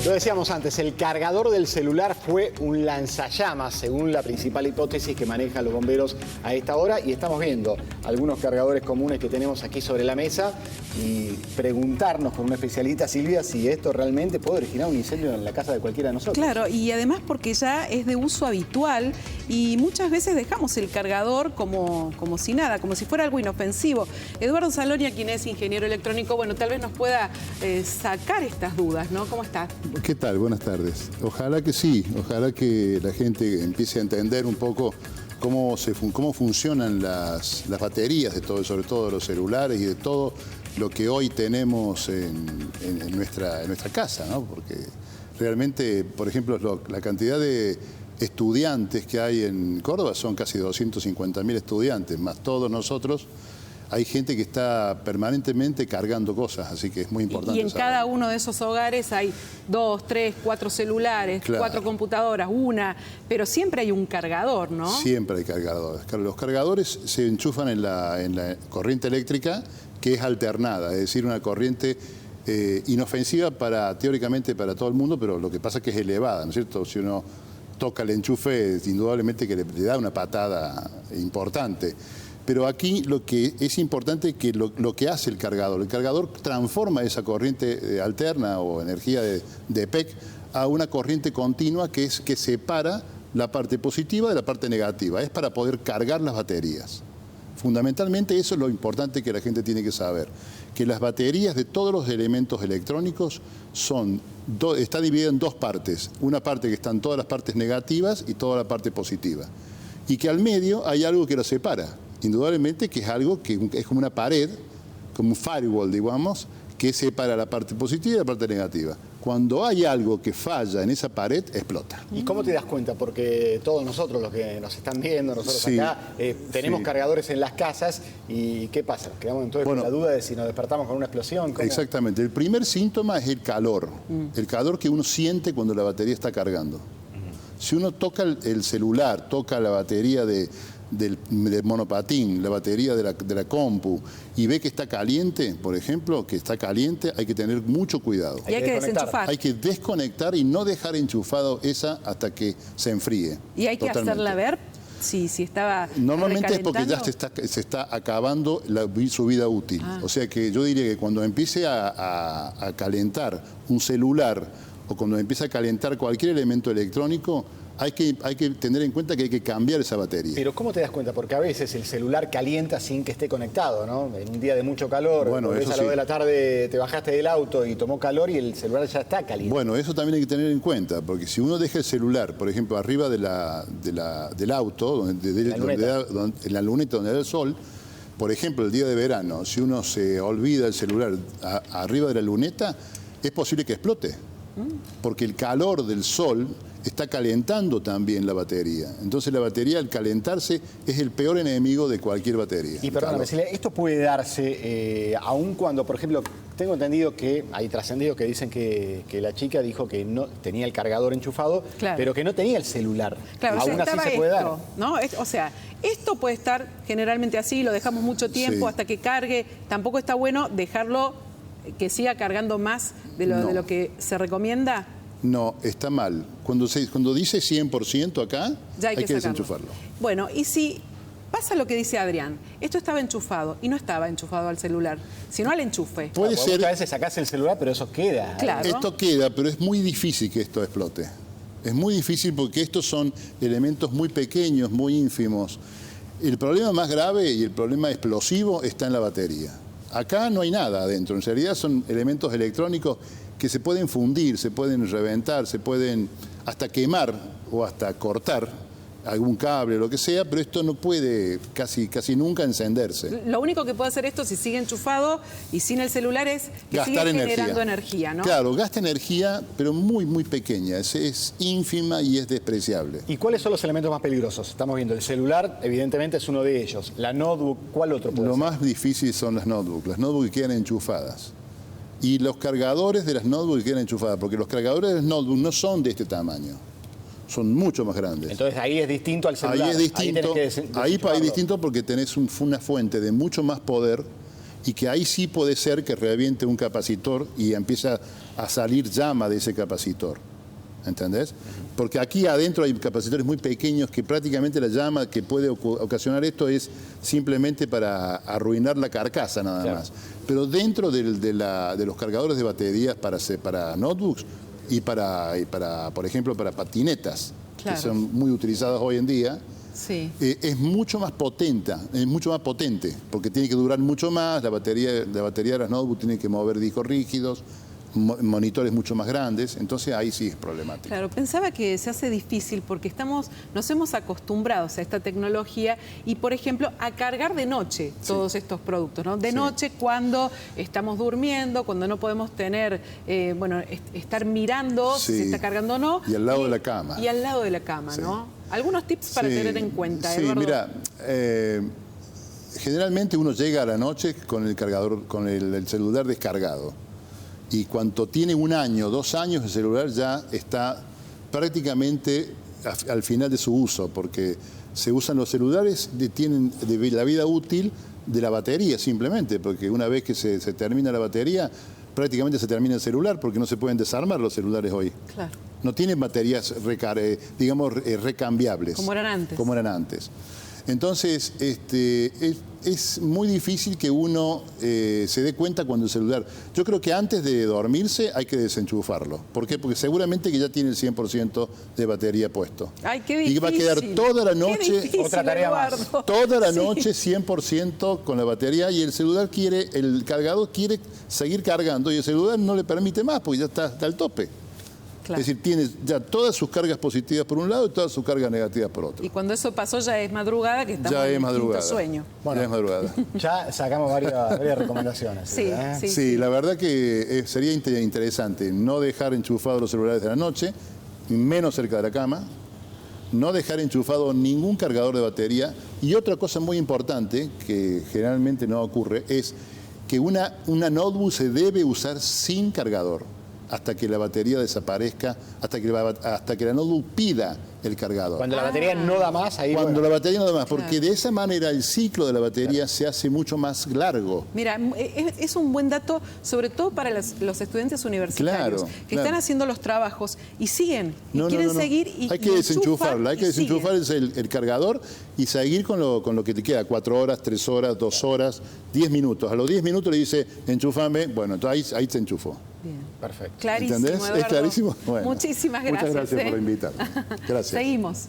Lo decíamos antes, el cargador del celular fue un lanzallamas, según la principal hipótesis que manejan los bomberos a esta hora. Y estamos viendo algunos cargadores comunes que tenemos aquí sobre la mesa y preguntarnos con una especialista, Silvia, si esto realmente puede originar un incendio en la casa de cualquiera de nosotros. Claro, y además porque ya es de uso habitual y muchas veces dejamos el cargador como si nada, como si fuera algo inofensivo. Eduardo Salonia, quien es ingeniero electrónico, bueno, tal vez nos pueda sacar estas dudas, ¿no? ¿Cómo está? ¿Qué tal? Buenas tardes. Ojalá que sí, ojalá que la gente empiece a entender un poco cómo funcionan las baterías de todo, sobre todo de los celulares y de todo lo que hoy tenemos en nuestra casa, ¿no? Porque realmente, por ejemplo, la cantidad de estudiantes que hay en Córdoba son casi 250.000 estudiantes, más todos nosotros. Hay gente que está permanentemente cargando cosas, así que es muy importante. Y en cada uno de esos hogares hay 2, 3, 4 celulares, claro, 4 computadoras, una, pero siempre hay un cargador, ¿no? Siempre hay cargadores. Los cargadores se enchufan en la corriente eléctrica, que es alternada, es decir, una corriente inofensiva teóricamente para todo el mundo, pero lo que pasa es que es elevada, ¿no es cierto? Si uno toca el enchufe, indudablemente que le da una patada importante. Pero aquí lo que es importante es que lo que hace el cargador transforma esa corriente alterna o energía de PEC a una corriente continua que separa la parte positiva de la parte negativa. Es para poder cargar las baterías. Fundamentalmente eso es lo importante que la gente tiene que saber, que las baterías de todos los elementos electrónicos está dividida en dos partes. Una parte que están todas las partes negativas y toda la parte positiva. Y que al medio hay algo que los separa. Indudablemente que es algo que es como una pared, como un firewall, digamos, que separa la parte positiva y la parte negativa. Cuando hay algo que falla en esa pared, explota. ¿Y cómo te das cuenta? Porque todos nosotros, los que nos están viendo, nosotros sí, acá, tenemos cargadores en las casas. ¿Y qué pasa? Quedamos entonces con la duda de si nos despertamos con una explosión. ¿Cómo? Exactamente. El primer síntoma es el calor. El calor que uno siente cuando la batería está cargando. Si uno toca el celular, toca la batería del monopatín, la batería de la compu, y ve que está caliente, por ejemplo, hay que tener mucho cuidado. Y hay que desenchufar. Hay que desconectar y no dejar enchufado esa hasta que se enfríe. Y hay que hacerla ver si estaba normalmente es porque ya se está acabando su vida útil. O sea que yo diría que cuando empiece a calentar un celular o cuando empiece a calentar cualquier elemento electrónico, hay que tener en cuenta que hay que cambiar esa batería. Pero ¿cómo te das cuenta? Porque a veces el celular calienta sin que esté conectado, ¿no? En un día de mucho calor, a las 2 de la tarde te bajaste del auto y tomó calor y el celular ya está caliente. Bueno, eso también hay que tener en cuenta, porque si uno deja el celular, por ejemplo, arriba del auto, en la luneta donde da el sol, por ejemplo, el día de verano, si uno se olvida el celular arriba de la luneta, es posible que explote, porque el calor del sol está calentando también la batería. Entonces la batería, al calentarse, es el peor enemigo de cualquier batería. Y perdóname, Silvia, esto puede darse aun cuando, por ejemplo, tengo entendido que hay trascendidos que dicen que la chica dijo que no tenía el cargador enchufado, claro, pero que no tenía el celular. Claro, aún así se puede dar, ¿no? O sea, esto puede estar generalmente así, lo dejamos mucho tiempo hasta que cargue. Tampoco está bueno dejarlo que siga cargando más de lo que se recomienda. No, está mal. Cuando dice 100% acá, ya hay que desenchufarlo. Bueno, y si pasa lo que dice Adrián, esto estaba enchufado y no estaba enchufado al celular, sino al enchufe. Puede ser. Muchas veces sacás el celular, pero eso queda. Claro. Esto queda, pero es muy difícil que esto explote. Es muy difícil porque estos son elementos muy pequeños, muy ínfimos. El problema más grave y el problema explosivo está en la batería. Acá no hay nada adentro. En realidad son elementos electrónicos que se pueden fundir, se pueden reventar, se pueden hasta quemar o hasta cortar algún cable, lo que sea, pero esto no puede casi nunca encenderse. Lo único que puede hacer esto, si sigue enchufado y sin el celular, es que sigue generando energía, ¿no? Claro, gasta energía, pero muy, muy pequeña. Es ínfima y es despreciable. ¿Y cuáles son los elementos más peligrosos? Estamos viendo, el celular, evidentemente, es uno de ellos. La notebook, ¿cuál otro puede ser? Lo más difícil son las notebooks. Las notebooks quedan enchufadas. Y los cargadores de las notebooks quedan enchufadas, porque los cargadores de las notebooks no son de este tamaño. Son mucho más grandes. Entonces ahí es distinto al celular. Ahí es distinto, ahí es distinto porque tenés una fuente de mucho más poder y que ahí sí puede ser que reviente un capacitor y empieza a salir llama de ese capacitor. ¿Entendés? Porque aquí adentro hay capacitores muy pequeños que prácticamente la llama que puede ocasionar esto es simplemente para arruinar la carcasa nada más. Pero dentro de los cargadores de baterías para notebooks y por ejemplo, para patinetas, que son muy utilizadas hoy en día, es mucho más potente, porque tiene que durar mucho más, la batería de las notebooks tiene que mover discos rígidos, monitores mucho más grandes, entonces ahí sí es problemático. Claro, pensaba que se hace difícil porque nos hemos acostumbrado a esta tecnología y, por ejemplo, a cargar de noche todos estos productos, ¿no? De noche cuando estamos durmiendo, cuando no podemos tener, estar mirando si se está cargando o no. Y al lado de la cama. Y al lado de la cama, ¿no? Algunos tips para tener en cuenta, Eduardo. Mira, generalmente uno llega a la noche con el cargador, con el celular descargado. Y cuando tiene 1 año, 2 años, el celular ya está prácticamente al final de su uso, porque se usan los celulares, tienen la vida útil de la batería simplemente, porque una vez que se termina la batería, prácticamente se termina el celular, porque no se pueden desarmar los celulares hoy. Claro. No tienen baterías, recambiables. Como eran antes. Entonces, es muy difícil que uno se dé cuenta cuando el celular... Yo creo que antes de dormirse hay que desenchufarlo. ¿Por qué? Porque seguramente que ya tiene el 100% de batería puesto. ¡Ay, qué difícil! Y va a quedar toda la noche... Otra tarea más. Toda la noche 100% con la batería y el cargador quiere seguir cargando y el celular no le permite más porque ya está al tope. Claro. Es decir, tiene ya todas sus cargas positivas por un lado y todas sus cargas negativas por otro. Y cuando eso pasó ya es madrugada, que estamos en quinto sueño. Bueno, ya es madrugada. Ya sacamos varias recomendaciones. Sí, la verdad que sería interesante no dejar enchufados los celulares de la noche, menos cerca de la cama, no dejar enchufado ningún cargador de batería. Y otra cosa muy importante, que generalmente no ocurre, es que una notebook se debe usar sin cargador hasta que la batería desaparezca, hasta que la notebook pida el cargador. Cuando la batería no da más, ahí... Cuando la batería no da más, porque de esa manera el ciclo de la batería se hace mucho más largo. Mira, es un buen dato, sobre todo para los estudiantes universitarios, que están haciendo los trabajos y siguen, quieren seguir y hay que desenchufarla, hay que desenchufar el cargador y seguir con lo que te queda, 4 horas, 3 horas, 2 horas, 10 minutos. A los 10 minutos le dice, enchúfame, bueno, entonces ahí se enchufó. Bien. Perfecto. Clarísimo, ¿Entendés? Eduardo. ¿Es clarísimo? Bueno, muchísimas gracias. Muchas gracias por invitarme. Gracias. Seguimos.